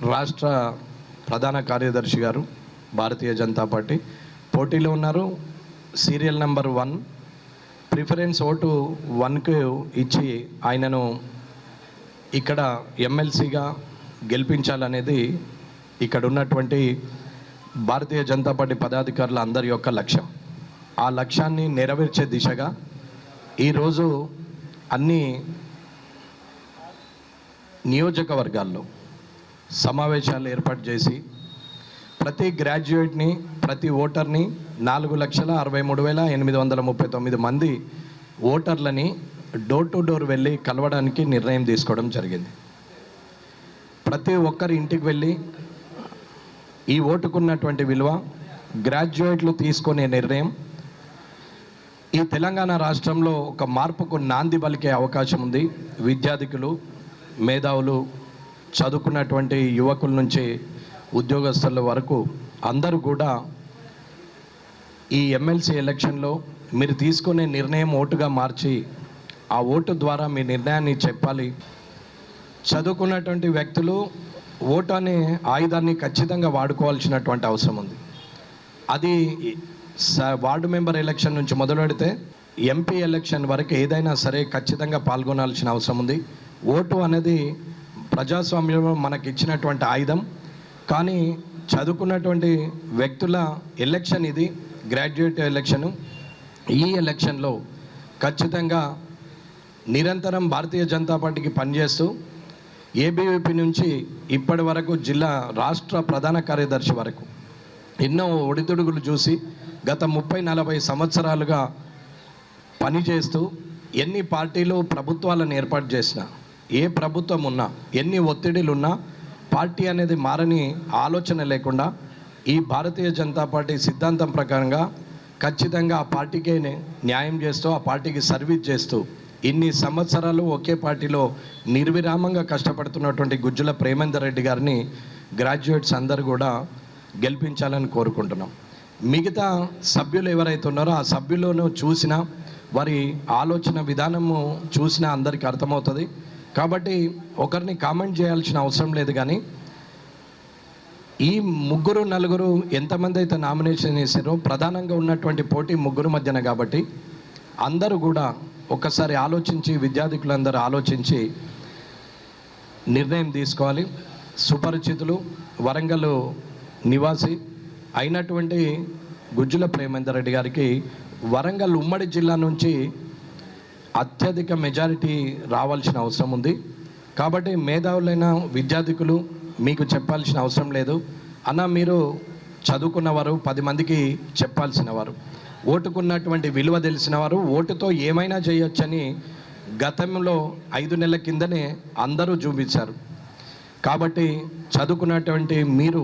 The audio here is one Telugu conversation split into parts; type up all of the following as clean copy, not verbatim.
రాష్ట్ర ప్రధాన కార్యదర్శి గారు భారతీయ జనతా పార్టీ పోటీలో ఉన్నారు. సీరియల్ నెంబర్ 1 ప్రిఫరెన్స్ ఓటు 1కు ఇచ్చి ఆయనను ఇక్కడ ఎమ్మెల్సీగా గెలిపించాలనేది ఇక్కడ ఉన్నటువంటి భారతీయ జనతా పార్టీ పదాధికారుల అందరి యొక్క లక్ష్యం. ఆ లక్ష్యాన్ని నెరవేర్చే దిశగా ఈరోజు అన్ని నియోజకవర్గాల్లో సమావేశాలు ఏర్పాటు చేసి ప్రతి గ్రాడ్యుయేట్ని, ప్రతి ఓటర్ని 4,63,839 మంది ఓటర్లని డోర్ టు డోర్ వెళ్ళి కలవడానికి నిర్ణయం తీసుకోవడం జరిగింది. ప్రతి ఒక్కరి ఇంటికి వెళ్ళి ఈ ఓటుకున్నటువంటి విలువ, గ్రాడ్యుయేట్లు తీసుకునే నిర్ణయం ఈ తెలంగాణ రాష్ట్రంలో ఒక మార్పుకు నాంది పలికే అవకాశం ఉంది. విద్యార్థికులు, మేధావులు, చదువుకున్నటువంటి యువకుల నుంచి ఉద్యోగస్తుల వరకు అందరూ కూడా ఈ ఎమ్మెల్సీ ఎలక్షన్లో మీరు తీసుకునే నిర్ణయం ఓటుగా మార్చి ఆ ఓటు ద్వారా మీ నిర్ణయాన్ని చెప్పాలి. చదువుకున్నటువంటి వ్యక్తులు ఓటు అనే ఆయుధాన్ని ఖచ్చితంగా వాడుకోవాల్సినటువంటి అవసరం ఉంది. అది వార్డు మెంబర్ ఎలక్షన్ నుంచి మొదలు పెడితే ఎంపీ ఎలక్షన్ వరకు ఏదైనా సరే ఖచ్చితంగా పాల్గొనాల్సిన అవసరం ఉంది. ఓటు అనేది ప్రజాస్వామ్యంలో మనకి ఇచ్చినటువంటి ఆయుధం. కానీ చదువుకున్నటువంటి వ్యక్తుల ఎలక్షన్ ఇది, గ్రాడ్యుయేట్ ఎలక్షను. ఈ ఎలక్షన్లో ఖచ్చితంగా నిరంతరం భారతీయ జనతా పార్టీకి పనిచేస్తూ ఏబీవీపీ నుంచి ఇప్పటి వరకు జిల్లా రాష్ట్ర ప్రధాన కార్యదర్శి వరకు ఎన్నో ఒడిదుడుగులు చూసి గత 30-40 సంవత్సరాలుగా పనిచేస్తూ ఎన్ని పార్టీలు ప్రభుత్వాలను ఏర్పాటు చేసినా, ఏ ప్రభుత్వం ఉన్నా, ఎన్ని ఒత్తిడిలు ఉన్నా పార్టీ అనేది మారని ఆలోచన లేకుండా ఈ భారతీయ జనతా పార్టీ సిద్ధాంతం ప్రకారంగా ఖచ్చితంగా ఆ పార్టీకే న్యాయం చేస్తూ, ఆ పార్టీకి సర్వీస్ చేస్తూ ఇన్ని సంవత్సరాలు ఒకే పార్టీలో నిర్విరామంగా కష్టపడుతున్నటువంటి గుజ్జుల ప్రేమేందర్ రెడ్డి గారిని గ్రాడ్యుయేట్స్ అందరూ కూడా గెలిపించాలని కోరుకుంటున్నాం. మిగతా సభ్యులు ఎవరైతే ఉన్నారో ఆ సభ్యులను చూసినా, వారి ఆలోచన విధానము చూసినా అందరికీ అర్థమవుతుంది. కాబట్టి ఒకరిని కామెంట్ చేయాల్సిన అవసరం లేదు. కానీ ఈ 3-4 ఎంతమంది అయితే నామినేషన్ చేశారో ప్రధానంగా ఉన్నటువంటి పోటీ 3 మధ్యన. కాబట్టి అందరూ కూడా ఒక్కసారి ఆలోచించి, విద్యార్థికులందరూ ఆలోచించి నిర్ణయం తీసుకోవాలి. సుపరిచితులు, వరంగల్ నివాసి అయినటువంటి గుజ్జుల ప్రేమేందర్ రెడ్డి గారికి వరంగల్ ఉమ్మడి జిల్లా నుంచి అత్యధిక మెజారిటీ రావాల్సిన అవసరం ఉంది. కాబట్టి మేధావులైన విద్యార్థికులు మీకు చెప్పాల్సిన అవసరం లేదు. అన్న, మీరు చదువుకున్నవారు, 10 మందికి చెప్పాల్సిన వారు, ఓటుకున్నటువంటి విలువ తెలిసిన వారు, ఓటుతో ఏమైనా చేయొచ్చని గతంలో 5 నెలల కిందనే అందరూ చూపించారు. కాబట్టి చదువుకున్నటువంటి మీరు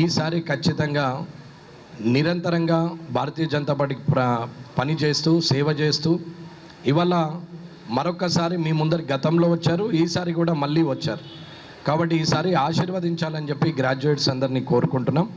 ఈసారి ఖచ్చితంగా నిరంతరంగా భారతీయ జనతా పార్టీకి పనిచేస్తూ, సేవ చేస్తూ ఇవాళ మరొకసారి మీ ముందరి గతంలో వచ్చారు, ఈసారి కూడా మళ్ళీ వచ్చారు. కాబట్టి ఈసారి ఆశీర్వదించాలని చెప్పి గ్రాడ్యుయేట్స్ అందరినీ కోరుకుంటున్నాం.